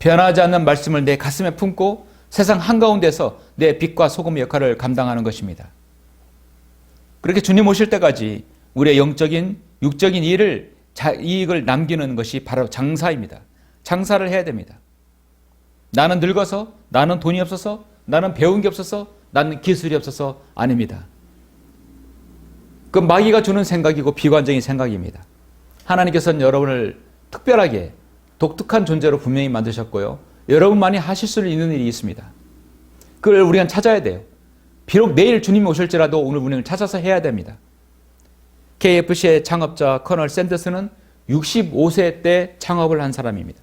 변하지 않는 말씀을 내 가슴에 품고 세상 한가운데서 내 빛과 소금의 역할을 감당하는 것입니다. 그렇게 주님 오실 때까지 우리의 영적인, 육적인 이익을 남기는 것이 바로 장사입니다. 장사를 해야 됩니다. 나는 늙어서, 나는 돈이 없어서, 나는 배운 게 없어서, 나는 기술이 없어서 아닙니다. 그 마귀가 주는 생각이고 비관적인 생각입니다. 하나님께서는 여러분을 특별하게 독특한 존재로 분명히 만드셨고요. 여러분만이 하실 수 있는 일이 있습니다. 그걸 우리가 찾아야 돼요. 비록 내일 주님이 오실지라도 오늘 우리를 찾아서 해야 됩니다. KFC의 창업자 커널 샌더스는 65세 때 창업을 한 사람입니다.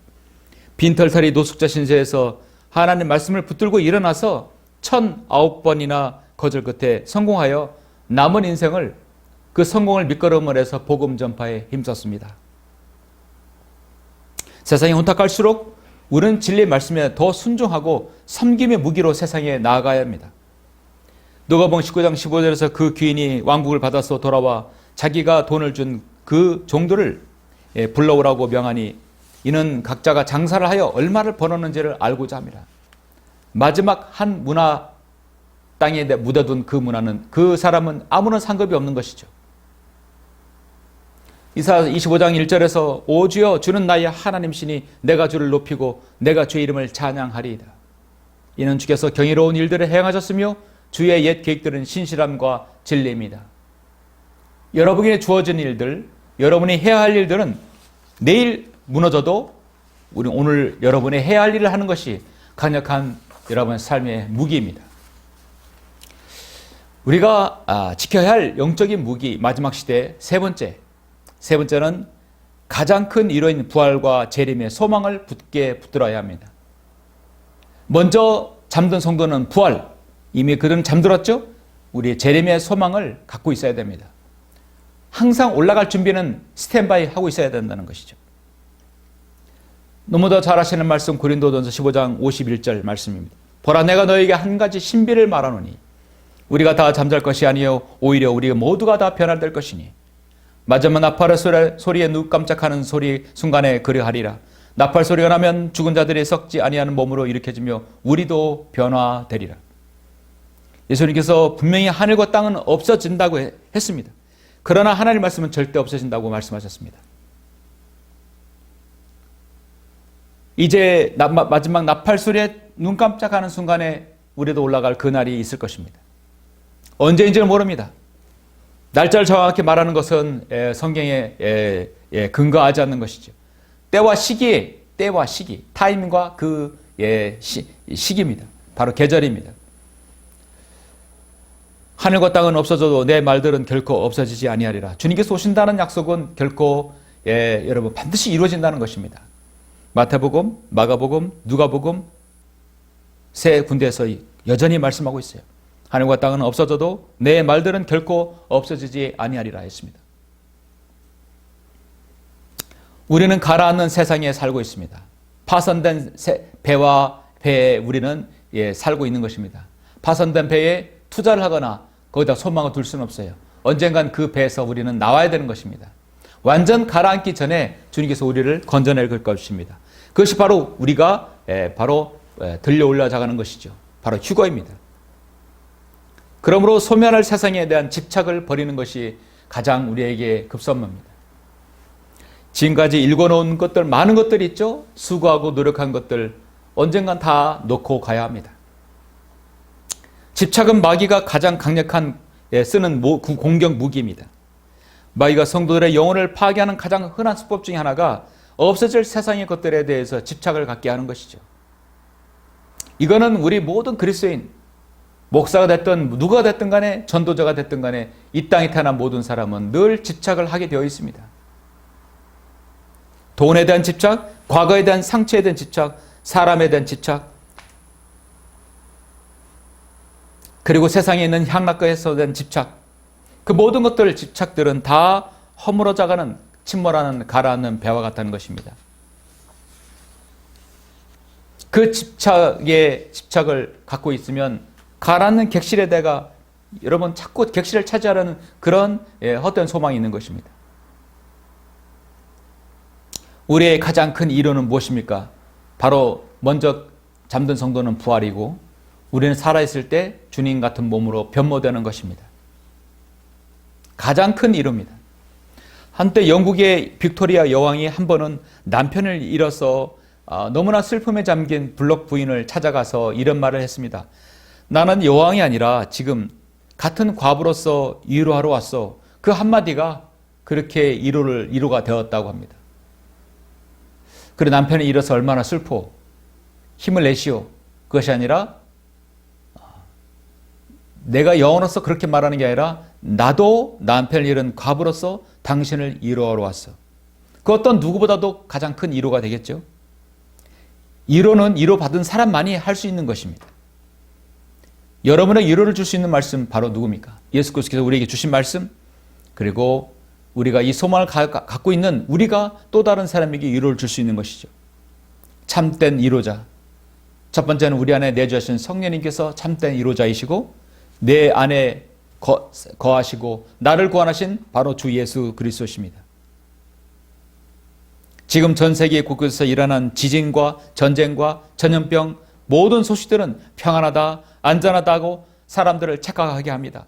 빈털터리 노숙자 신세에서 하나님 말씀을 붙들고 일어나서 1009번이나 거절 끝에 성공하여 남은 인생을 그 성공을 밑거름을 해서 복음 전파에 힘썼습니다. 세상이 혼탁할수록 우리는 진리의 말씀에 더 순종하고 섬김의 무기로 세상에 나아가야 합니다. 누가복음 19장 15절에서 그 귀인이 왕국을 받아서 돌아와 자기가 돈을 준 그 종들을 불러오라고 명하니 이는 각자가 장사를 하여 얼마를 벌었는지를 알고자 합니다. 마지막 한 문화 땅에 묻어둔 그 문화는 그 사람은 아무런 상급이 없는 것이죠. 이사 25장 1절에서 오 주여 주는 나의 하나님이시니 내가 주를 높이고 내가 주의 이름을 찬양하리이다. 이는 주께서 경이로운 일들을 행하셨으며 주의 옛 계획들은 신실함과 진리입니다. 여러분에게 주어진 일들, 여러분이 해야 할 일들은 내일 무너져도 우리 오늘 여러분이 해야 할 일을 하는 것이 강력한 여러분의 삶의 무기입니다. 우리가 지켜야 할 영적인 무기 마지막 시대 세 번째는 가장 큰 이로인 부활과 재림의 소망을 굳게 붙들어야 합니다. 먼저 잠든 성도는 부활, 이미 그들은 잠들었죠? 우리 재림의 소망을 갖고 있어야 됩니다. 항상 올라갈 준비는 스탠바이 하고 있어야 된다는 것이죠. 너무도 잘 아시는 말씀 고린도전서 15장 51절 말씀입니다. 보라 내가 너에게 한 가지 신비를 말하노니 우리가 다 잠잘 것이 아니요 오히려 우리 모두가 다 변화될 것이니 마지막 나팔의 소리에 눈 깜짝하는 소리 순간에 그리하리라. 나팔 소리가 나면 죽은 자들이 썩지 아니하는 몸으로 일으켜지며 우리도 변화되리라. 예수님께서 분명히 하늘과 땅은 없어진다고 했습니다. 그러나 하나님의 말씀은 절대 없어진다고 말씀하셨습니다. 이제 마지막 나팔 소리에 눈 깜짝하는 순간에 우리도 올라갈 그날이 있을 것입니다. 언제인지는 모릅니다. 날짜를 정확히 말하는 것은 성경에 근거하지 않는 것이죠. 때와 시기, 타임과 그 시기입니다. 바로 계절입니다. 하늘과 땅은 없어져도 내 말들은 결코 없어지지 아니하리라. 주님께서 오신다는 약속은 결코 여러분 반드시 이루어진다는 것입니다. 마태복음, 마가복음, 누가복음 세 군데에서 여전히 말씀하고 있어요. 하늘과 땅은 없어져도 내 말들은 결코 없어지지 아니하리라 했습니다. 우리는 가라앉는 세상에 살고 있습니다. 파손된 배와 배에 우리는 살고 있는 것입니다. 파손된 배에 투자를 하거나 거기다 소망을 둘 수는 없어요. 언젠간 그 배에서 우리는 나와야 되는 것입니다. 완전 가라앉기 전에 주님께서 우리를 건져낼 것입니다. 그것이 바로 우리가 들려 올라가는 것이죠. 바로 휴거입니다. 그러므로 소멸할 세상에 대한 집착을 버리는 것이 가장 우리에게 급선무입니다. 지금까지 읽어놓은 것들, 많은 것들이 있죠. 수고하고 노력한 것들 언젠간 다 놓고 가야 합니다. 집착은 마귀가 가장 강력한 쓰는 공격 무기입니다. 마귀가 성도들의 영혼을 파괴하는 가장 흔한 수법 중에 하나가 없어질 세상의 것들에 대해서 집착을 갖게 하는 것이죠. 이거는 우리 모든 그리스도인, 목사가 됐든 누가 됐든 간에 전도자가 됐든 간에 이 땅에 태어난 모든 사람은 늘 집착을 하게 되어 있습니다. 돈에 대한 집착, 과거에 대한 상처에 대한 집착, 사람에 대한 집착, 그리고 세상에 있는 향락과에 대한 집착, 그 모든 것들 집착들은 다 허물어져가는 침몰하는 가라앉는 배와 같다는 것입니다. 그 집착을 갖고 있으면 가라앉는 객실에 내가 여러분 자꾸 객실을 차지하려는 그런 헛된 소망이 있는 것입니다. 우리의 가장 큰 이론은 무엇입니까? 바로 먼저 잠든 성도는 부활이고 우리는 살아있을 때 주님 같은 몸으로 변모되는 것입니다. 가장 큰 이론입니다. 한때 영국의 빅토리아 여왕이 한 번은 남편을 잃어서 너무나 슬픔에 잠긴 블록 부인을 찾아가서 이런 말을 했습니다. 나는 여왕이 아니라 지금 같은 과부로서 위로하러 왔어. 그 한마디가 그렇게 위로가 되었다고 합니다. 그래 남편이 잃어서 얼마나 슬퍼. 힘을 내시오. 그것이 아니라 내가 여왕으로서 그렇게 말하는 게 아니라 나도 남편을 잃은 과부로서 당신을 위로하러 왔어. 그 어떤 누구보다도 가장 큰 위로가 되겠죠. 위로는 위로받은 사람만이 할 수 있는 것입니다. 여러분의 위로를 줄 수 있는 말씀 바로 누굽니까? 예수 그리스도께서 우리에게 주신 말씀, 그리고 우리가 이 소망을 갖고 있는 우리가 또 다른 사람에게 위로를 줄 수 있는 것이죠. 참된 위로자. 첫 번째는 우리 안에 내주하신 성령님께서 참된 위로자이시고 내 안에 거하시고 나를 구원하신 바로 주 예수 그리스도십니다. 지금 전 세계 곳곳에서 일어난 지진과 전쟁과 전염병 모든 소식들은 평안하다, 안전하다고 사람들을 착각하게 합니다.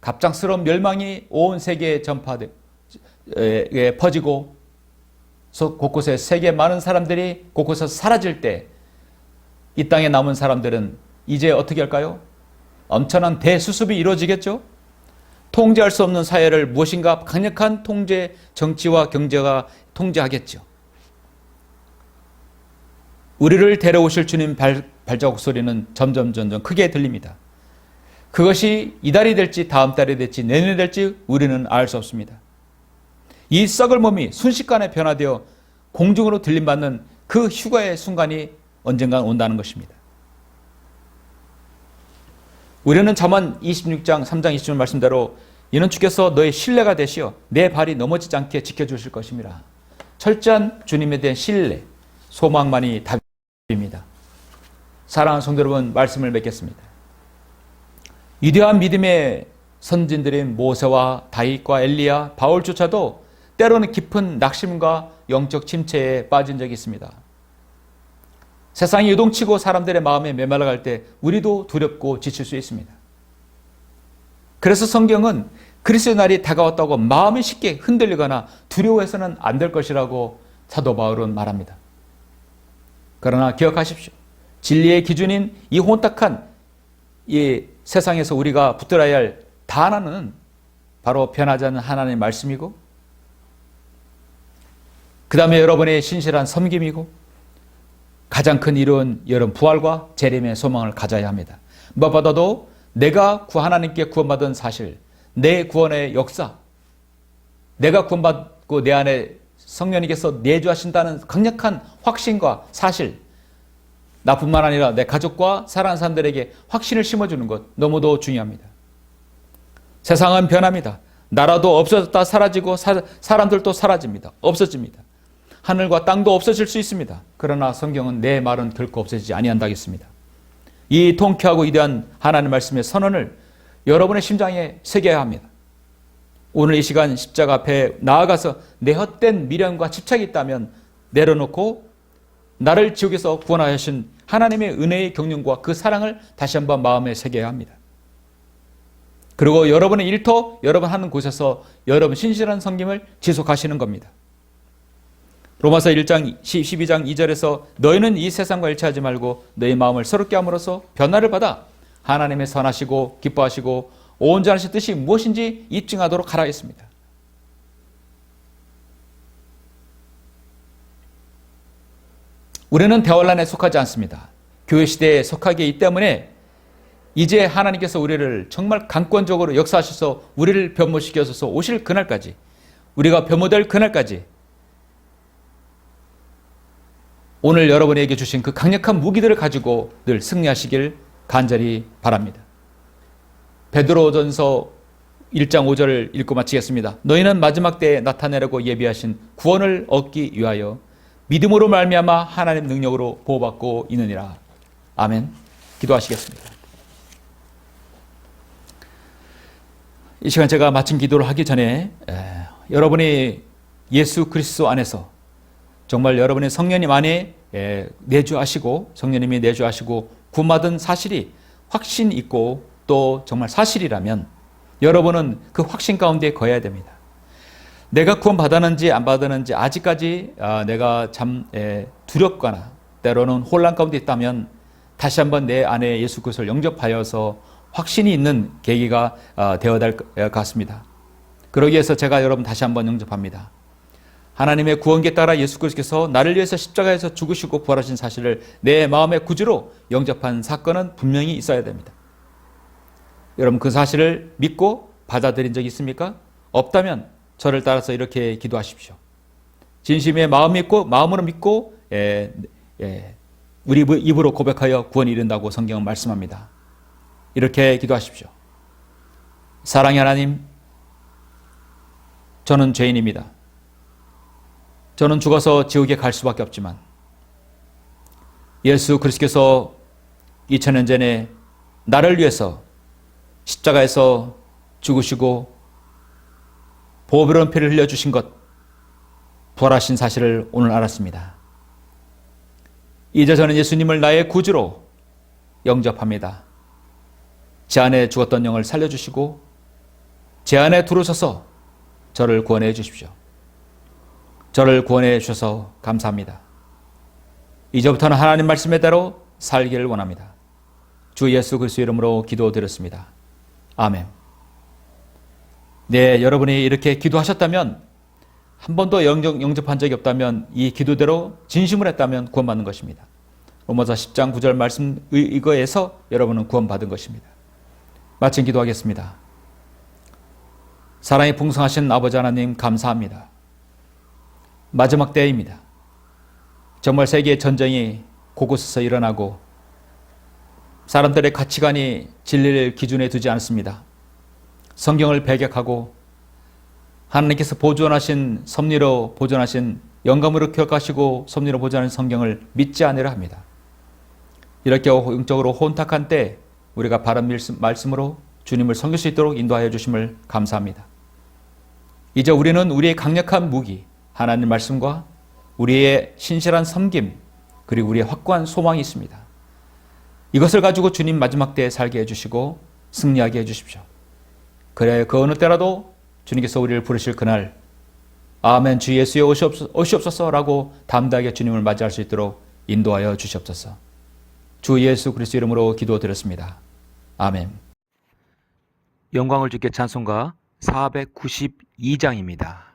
갑작스러운 멸망이 온 세계에 퍼지고 곳곳에 세계 많은 사람들이 곳곳에서 사라질 때 이 땅에 남은 사람들은 이제 어떻게 할까요? 엄청난 대수습이 이루어지겠죠? 통제할 수 없는 사회를 무엇인가 강력한 통제, 정치와 경제가 통제하겠죠. 우리를 데려오실 주님 발자국 소리는 점점 크게 들립니다. 그것이 이달이 될지 다음 달이 될지 내년이 될지 우리는 알 수 없습니다. 이 썩을 몸이 순식간에 변화되어 공중으로 들림받는 그 휴가의 순간이 언젠가 온다는 것입니다. 우리는 잠언 26장 3장 20절 말씀대로 이는 주께서 너의 신뢰가 되시어 내 발이 넘어지지 않게 지켜주실 것입니다. 철저한 주님에 대한 신뢰, 소망만이 답입니다. 사랑하는 성도 여러분, 말씀을 맺겠습니다. 위대한 믿음의 선진들인 모세와 다윗과 엘리야, 바울조차도 때로는 깊은 낙심과 영적 침체에 빠진 적이 있습니다. 세상이 요동치고 사람들의 마음에 메말라갈 때 우리도 두렵고 지칠 수 있습니다. 그래서 성경은 그리스도의 날이 다가왔다고 마음이 쉽게 흔들리거나 두려워해서는 안 될 것이라고 사도 바울은 말합니다. 그러나 기억하십시오. 진리의 기준인 이 혼탁한 이 세상에서 우리가 붙들어야 할 단어는 바로 변하지 않는 하나님의 말씀이고, 그 다음에 여러분의 신실한 섬김이고, 가장 큰 일은 여러분 부활과 재림의 소망을 가져야 합니다. 무엇보다도 내가 하나님께 구원받은 사실, 내 구원의 역사, 내가 구원받고 내 안에 성령님께서 내주하신다는 강력한 확신과 사실, 나뿐만 아니라 내 가족과 사랑하는 사람들에게 확신을 심어주는 것 너무도 중요합니다. 세상은 변합니다. 나라도 없어졌다 사라지고 사람들도 사라집니다. 없어집니다. 하늘과 땅도 없어질 수 있습니다. 그러나 성경은 내 말은 결코 없어지지 아니한다겠습니다. 이 통쾌하고 위대한 하나님의 말씀의 선언을 여러분의 심장에 새겨야 합니다. 오늘 이 시간 십자가 앞에 나아가서 내 헛된 미련과 집착이 있다면 내려놓고 나를 지옥에서 구원하신 하나님의 은혜의 경륜과 그 사랑을 다시 한번 마음에 새겨야 합니다. 그리고 여러분의 일터, 여러분 하는 곳에서 여러분 신실한 섬김을 지속하시는 겁니다. 로마서 1장 12장 2절에서 너희는 이 세상과 일치하지 말고 너희 마음을 새롭게 함으로써 변화를 받아 하나님의 선하시고 기뻐하시고 온전하신 뜻이 무엇인지 입증하도록 하라 했습니다. 우리는 대환란에 속하지 않습니다. 교회 시대에 속하기 있기 때문에 이제 하나님께서 우리를 정말 강권적으로 역사하셔서 우리를 변모시켜서 오실 그날까지, 우리가 변모될 그날까지 오늘 여러분에게 주신 그 강력한 무기들을 가지고 늘 승리하시길 간절히 바랍니다. 베드로전서 1장 5절을 읽고 마치겠습니다. 너희는 마지막 때에 나타내려고 예비하신 구원을 얻기 위하여 믿음으로 말미암아 하나님 능력으로 보호받고 있느니라. 아멘. 기도하시겠습니다. 이 시간 제가 마침 기도를 하기 전에 여러분이 예수 그리스도 안에서 정말 여러분의 성령님 안에 내주하시고 성령님이 내주하시고 구원받은 사실이 확신 있고 또 정말 사실이라면 여러분은 그 확신 가운데 거해야 됩니다. 내가 구원받았는지 안 받았는지 아직까지 내가 참 두렵거나 때로는 혼란 가운데 있다면 다시 한번 내 안에 예수 그리스도를 영접하여서 확신이 있는 계기가 되어야 될 것 같습니다. 그러기 위해서 제가 여러분 다시 한번 영접합니다. 하나님의 구원기에 따라 예수 그리스도께서 나를 위해서 십자가에서 죽으시고 부활하신 사실을 내 마음의 구주로 영접한 사건은 분명히 있어야 됩니다. 여러분 그 사실을 믿고 받아들인 적이 있습니까? 없다면 저를 따라서 이렇게 기도하십시오. 진심의 마음으로 믿고 우리 입으로 고백하여 구원이 이른다고 성경은 말씀합니다. 이렇게 기도하십시오. 사랑의 하나님, 저는 죄인입니다. 저는 죽어서 지옥에 갈 수밖에 없지만 예수 그리스도께서 2000년 전에 나를 위해서 십자가에서 죽으시고 보배로운 피를 흘려주신 것, 부활하신 사실을 오늘 알았습니다. 이제 저는 예수님을 나의 구주로 영접합니다. 제 안에 죽었던 영을 살려주시고 제 안에 들어오셔서 저를 구원해 주십시오. 저를 구원해 주셔서 감사합니다. 이제부터는 하나님 말씀에 따라 살기를 원합니다. 주 예수 그리스도 이름으로 기도드렸습니다. 아멘. 네, 여러분이 이렇게 기도하셨다면 한 번도 영접한 적이 없다면 이 기도대로 진심을 했다면 구원받는 것입니다. 로마서 10장 9절 말씀 이거에서 여러분은 구원받은 것입니다. 마침 기도하겠습니다. 사랑이 풍성하신 아버지 하나님 감사합니다. 마지막 때입니다. 정말 세계의 전쟁이 곳곳에서 일어나고 사람들의 가치관이 진리를 기준에 두지 않습니다. 성경을 배격하고 하나님께서 보존하신 섭리로 보존하신 영감으로 기억하시고 섭리로 보존하신 성경을 믿지 않으려 합니다. 이렇게 영적으로 혼탁한 때 우리가 바른 말씀으로 주님을 섬길 수 있도록 인도하여 주심을 감사합니다. 이제 우리는 우리의 강력한 무기 하나님 말씀과 우리의 신실한 섬김 그리고 우리의 확고한 소망이 있습니다. 이것을 가지고 주님 마지막 때에 살게 해주시고 승리하게 해주십시오. 그래 그 어느 때라도 주님께서 우리를 부르실 그날 아멘 주 예수의 오시옵소서라고 담대하게 주님을 맞이할 수 있도록 인도하여 주시옵소서. 주 예수 그리스도 이름으로 기도드렸습니다. 아멘. 영광을 주께 찬송가 492장입니다.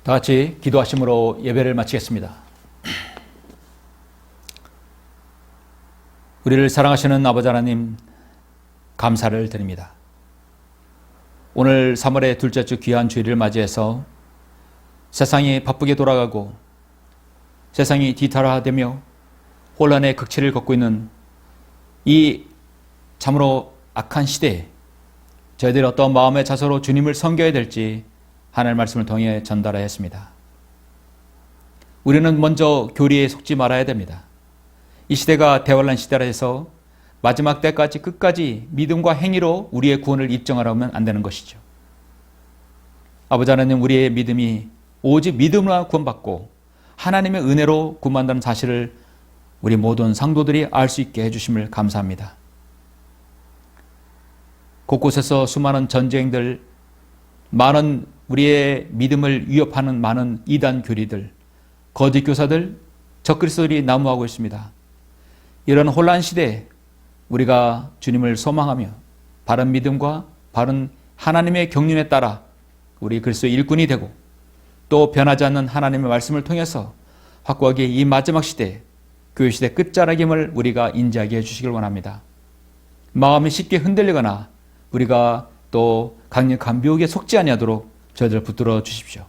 다 같이 기도하심으로 예배를 마치겠습니다. 우리를 사랑하시는 아버지 하나님, 감사를 드립니다. 오늘 3월의 둘째 주 귀한 주일을 맞이해서 세상이 바쁘게 돌아가고 세상이 뒤탈화되며 혼란의 극치를 걷고 있는 이 참으로 악한 시대에 저희들이 어떤 마음의 자세로 주님을 섬겨야 될지 하나님의 말씀을 통해 전달하여 했습니다. 우리는 먼저 교리에 속지 말아야 됩니다. 이 시대가 대환란 시대라 해서 마지막 때까지 끝까지 믿음과 행위로 우리의 구원을 입증하려면 안 되는 것이죠. 아버지 하나님, 우리의 믿음이 오직 믿음으로 구원받고 하나님의 은혜로 구원받는다는 사실을 우리 모든 상도들이 알 수 있게 해주심을 감사합니다. 곳곳에서 수많은 전쟁들, 많은 우리의 믿음을 위협하는 많은 이단 교리들, 거짓 교사들, 적그리스도들이 난무하고 있습니다. 이런 혼란 시대에 우리가 주님을 소망하며 바른 믿음과 바른 하나님의 경륜에 따라 우리 그리스도의 일꾼이 되고 또 변하지 않는 하나님의 말씀을 통해서 확고하게 이 마지막 시대, 교회 시대 끝자락임을 우리가 인지하게 해주시길 원합니다. 마음이 쉽게 흔들리거나 우리가 또 강력한 미혹에 속지 아니하도록 저희들 붙들어 주십시오.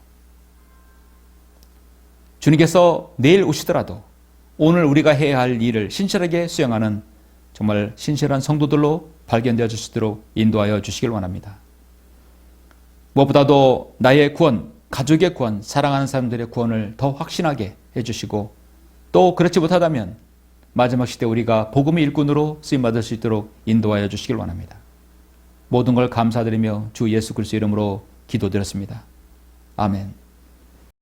주님께서 내일 오시더라도 오늘 우리가 해야 할 일을 신실하게 수행하는 정말 신실한 성도들로 발견되어 주시도록 인도하여 주시길 원합니다. 무엇보다도 나의 구원, 가족의 구원, 사랑하는 사람들의 구원을 더 확신하게 해주시고 또 그렇지 못하다면 마지막 시대 우리가 복음의 일꾼으로 쓰임받을 수 있도록 인도하여 주시길 원합니다. 모든 걸 감사드리며 주 예수 그리스도 이름으로 기도드렸습니다. 아멘.